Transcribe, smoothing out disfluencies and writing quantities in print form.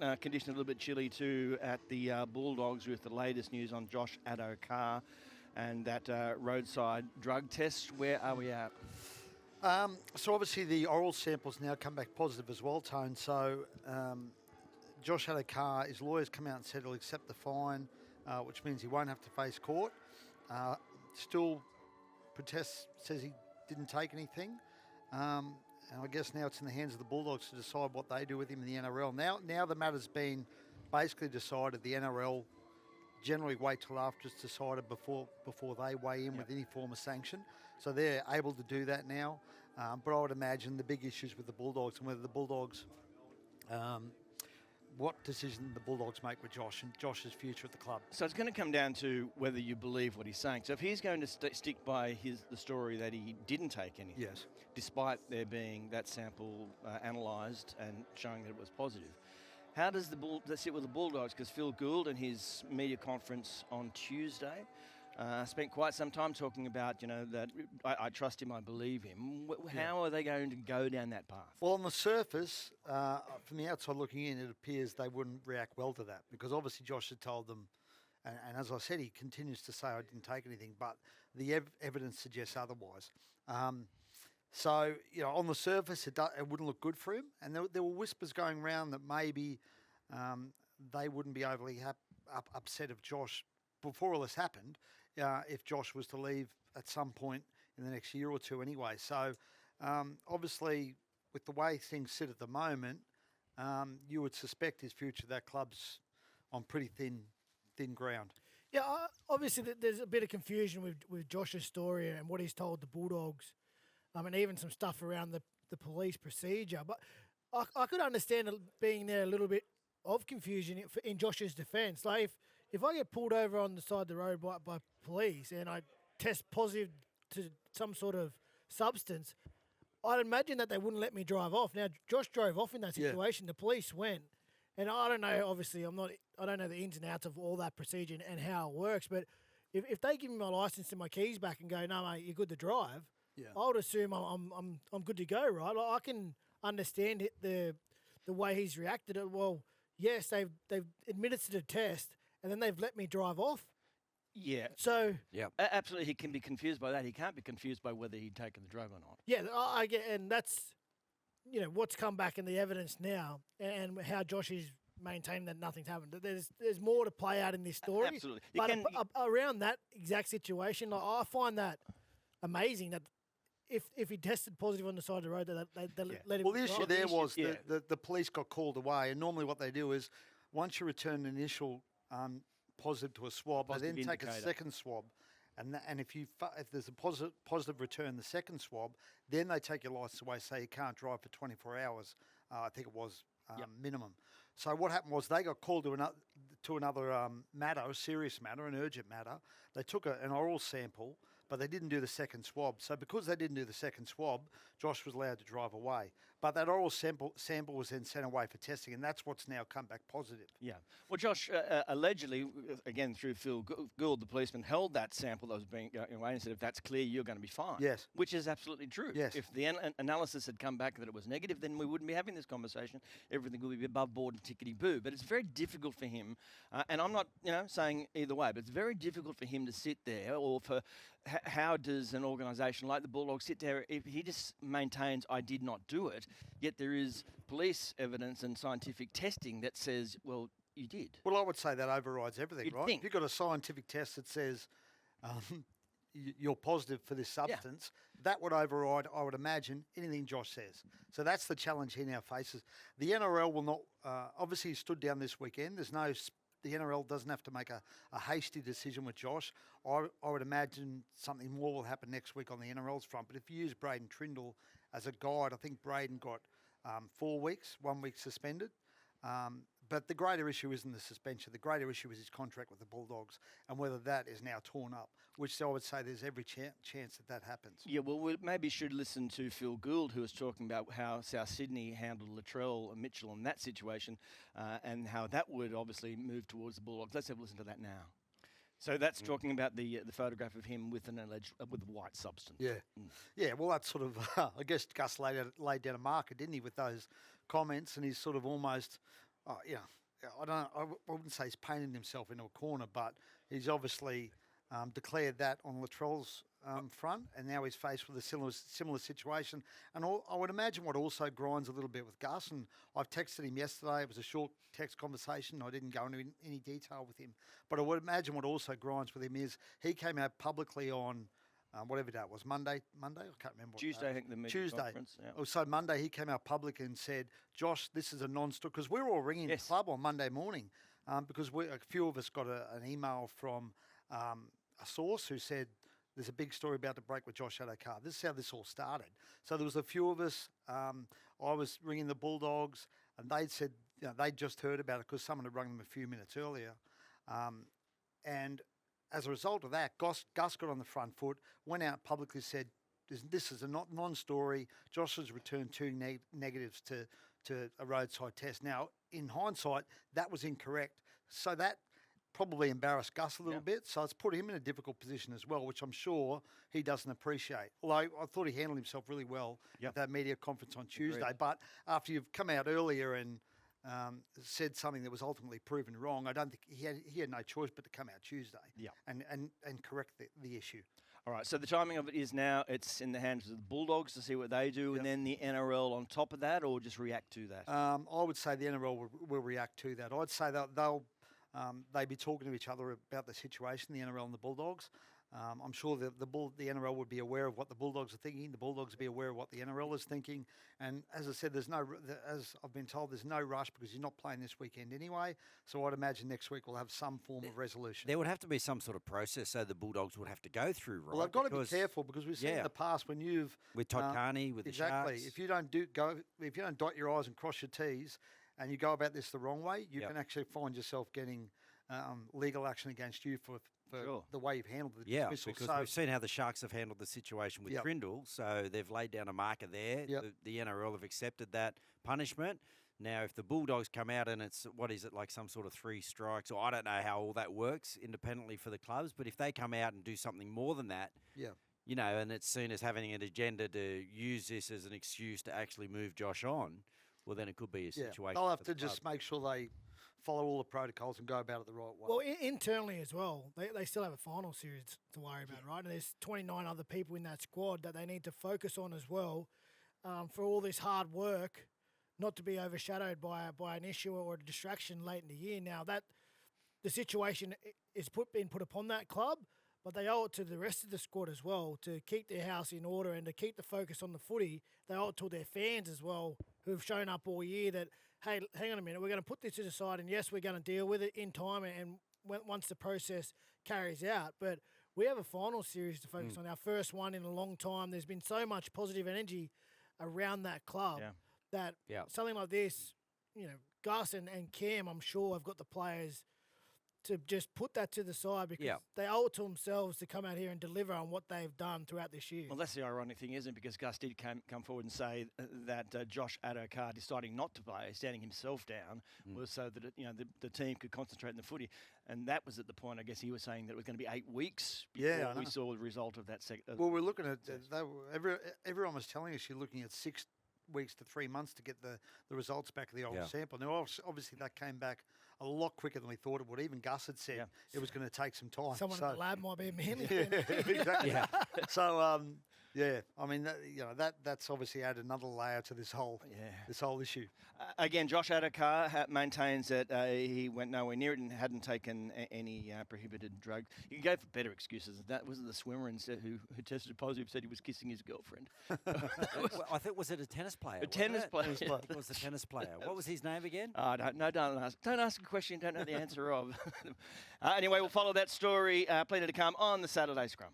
right, conditions a little bit chilly too at the Bulldogs with the latest news on Josh Addo-Carr and that roadside drug test. Where are we at? So obviously the oral samples now come back positive as well, Tone. So Josh Addo-Carr, his lawyers come out and said he'll accept the fine, which means he won't have to face court. Still protests, says he didn't take anything. And I guess now it's in the hands of the Bulldogs to decide what they do with him in the NRL. Now the matter's been basically decided. The NRL generally wait till after it's decided before they weigh in with any form of sanction. So they're able to do that now. But I would imagine the big issues with the Bulldogs and whether the Bulldogs, what decision the Bulldogs make with Josh and Josh's future at the club. So it's going to come down to whether you believe what he's saying. So if he's going to stick by the story that he didn't take anything, yes, despite there being that sample analysed and showing that it was positive, how does that sit with the Bulldogs? Because Phil Gould in his media conference on Tuesday spent quite some time talking about, that I trust him, I believe him. How are they going to go down that path? Well, on the surface, from the outside looking in, it appears they wouldn't react well to that because obviously Josh had told them, and as I said, he continues to say, I didn't take anything, but the evidence suggests otherwise. So, on the surface, it wouldn't look good for him. And there were whispers going around that maybe they wouldn't be overly upset if Josh, before all this happened, if Josh was to leave at some point in the next year or two anyway. So, obviously, with the way things sit at the moment, you would suspect his future, that club's on pretty thin ground. Yeah, obviously there's a bit of confusion with Josh's story and what he's told the Bulldogs. And even some stuff around the police procedure. But I could understand it being there a little bit of confusion in Josh's defence. Like, if I get pulled over on the side of the road by police and I test positive to some sort of substance, I'd imagine that they wouldn't let me drive off. Now, Josh drove off in that situation. Yeah. The police went. And I don't know, obviously, I don't know the ins and outs of all that procedure and how it works. But if they give me my licence and my keys back and go, no, mate, you're good to drive, yeah, I would assume I'm good to go, right? I can understand the way he's reacted. Well, yes, they've admitted to the test, and then they've let me drive off. Yeah. So yeah, absolutely, he can be confused by that. He can't be confused by whether he'd taken the drug or not. Yeah, I get, and that's what's come back in the evidence now, and how Josh is maintained that nothing's happened. There's more to play out in this story. Absolutely, but around that exact situation, like, I find that amazing that. If he tested positive on the side of the road, they let him. Well, the issue there was the police got called away, and normally what they do is once you return an initial positive to a swab, they then take a second swab, and if there's a positive return, the second swab, then they take your license away, say you can't drive for 24 hours. I think it was minimum. So what happened was they got called to another matter, a serious matter, an urgent matter. They took an oral sample, but they didn't do the second swab. So because they didn't do the second swab, Josh was allowed to drive away. But that oral sample was then sent away for testing, and that's what's now come back positive. Yeah. Well, Josh, allegedly, again, through Phil Gould, the policeman held that sample that was being away and said, if that's clear, you're going to be fine. Yes. Which is absolutely true. Yes. If the analysis had come back that it was negative, then we wouldn't be having this conversation. Everything would be above board and tickety-boo. But it's very difficult for him, and I'm not saying either way, but it's very difficult for him to sit there, or for how does an organisation like the Bulldogs sit there if he just maintains, I did not do it, yet there is police evidence and scientific testing that says, well, you did. Well, I would say that overrides everything, You'd right? think. If you've got a scientific test that says you're positive for this substance, that would override, I would imagine, anything Josh says. So that's the challenge he now faces. The NRL will not, obviously he stood down this weekend. The NRL doesn't have to make a hasty decision with Josh. I would imagine something more will happen next week on the NRL's front. But if you use Braden Trindle as a guide, I think Braden got 4 weeks, 1 week suspended. But the greater issue isn't the suspension. The greater issue is his contract with the Bulldogs and whether that is now torn up, which I would say there's every chance that happens. Yeah, well, we maybe should listen to Phil Gould, who was talking about how South Sydney handled Latrell and Mitchell in that situation and how that would obviously move towards the Bulldogs. Let's have a listen to that now. So that's talking about the photograph of him with with white substance. Yeah, yeah. Well, that's sort of I guess Gus laid down a marker, didn't he, with those comments, and he's sort of almost Oh, yeah. I wouldn't say he's painted himself into a corner, but he's obviously declared that on Latrell's front, and now he's faced with a similar situation. And I would imagine what also grinds a little bit with Gus, and I've texted him yesterday. It was a short text conversation. I didn't go into any detail with him. But I would imagine what also grinds with him is he came out publicly on whatever day it was, Monday? I can't remember. Tuesday, I think, the media conference. Yeah. Oh, so Monday he came out public and said, Josh, this is a non-stop, because we were all ringing the club on Monday morning because a few of us got an email from a source who said, there's a big story about to break with Josh Addo-Carr. This is how this all started. So there was a few of us. I was ringing the Bulldogs, and they'd said, they'd just heard about it because someone had rung them a few minutes earlier. And as a result of that, Gus got on the front foot, went out publicly, said, this is a non-story. Josh has returned 2 negatives to a roadside test. Now, in hindsight, that was incorrect. So that probably embarrassed Gus a little bit. So it's put him in a difficult position as well, which I'm sure he doesn't appreciate. Although I thought he handled himself really well at that media conference on Tuesday. Agreed. But after you've come out earlier and said something that was ultimately proven wrong, I don't think he had no choice but to come out Tuesday and correct the issue. All right, so the timing of it is now it's in the hands of the Bulldogs to see what they do, and then the NRL on top of that, or just react to that? I would say the NRL will react to that. I'd say that they'll be talking to each other about the situation, the NRL and the Bulldogs. I'm sure that the NRL would be aware of what the Bulldogs are thinking. The Bulldogs would be aware of what the NRL is thinking. And as I said, as I've been told, there's no rush because he's not playing this weekend anyway. So I'd imagine next week we'll have some form of resolution. There would have to be some sort of process, so the Bulldogs would have to go through, right? Well, they've got to be careful because we've seen in the past when you've with Todd Carney, with the Sharks. If you don't dot your I's and cross your T's, and you go about this the wrong way, you can actually find yourself getting legal action against you for the way you've handled the dismissal. Because we've seen how the Sharks have handled the situation with Trindle, so they've laid down a marker there. The NRL have accepted that punishment. Now, if the Bulldogs come out and it's, like some sort of 3 strikes, or I don't know how all that works independently for the clubs, but if they come out and do something more than that, and it's seen as having an agenda to use this as an excuse to actually move Josh on, well, then it could be a situation. They'll have to just make sure they follow all the protocols and go about it the right way. Well, internally as well, they still have a final series to worry about, right? And there's 29 other people in that squad that they need to focus on as well for all this hard work, not to be overshadowed by an issue or a distraction late in the year. Now, that the situation is being put upon that club, but they owe it to the rest of the squad as well to keep their house in order and to keep the focus on the footy. They owe it to their fans as well, who've shown up all year that, hey, hang on a minute, we're going to put this to the side, and yes, we're going to deal with it in time and once the process carries out. But we have a final series to focus on, our first one in a long time. There's been so much positive energy around that club that something like this, Gus and Cam, I'm sure, have got the players to just put that to the side because they owe it to themselves to come out here and deliver on what they've done throughout this year. Well, that's the ironic thing, isn't it? Because Gus did come forward and say that Josh Addo-Carr deciding not to play, standing himself down, was so that the team could concentrate on the footy. And that was at the point, I guess, he was saying that it was going to be 8 weeks before we saw the result of that. Well, we're looking at everyone was telling us you're looking at 6 weeks to 3 months to get the results back of the old sample. Now, obviously, that came back a lot quicker than we thought it would. Even Gus had said it was going to take some time. Someone in the lab might be a Manly. Exactly. So, I mean, that's obviously added another layer to this whole issue. Again, Josh Addo-Carr maintains that he went nowhere near it and hadn't taken any prohibited drugs. You can go for better excuses. That wasn't the swimmer who tested positive, said he was kissing his girlfriend. I think, was it a tennis player? A tennis player. I think it was a tennis player. What was his name again? I don't know. Don't ask a question you don't know the answer of. Anyway, we'll follow that story. Plenty to come on the Saturday Scrum.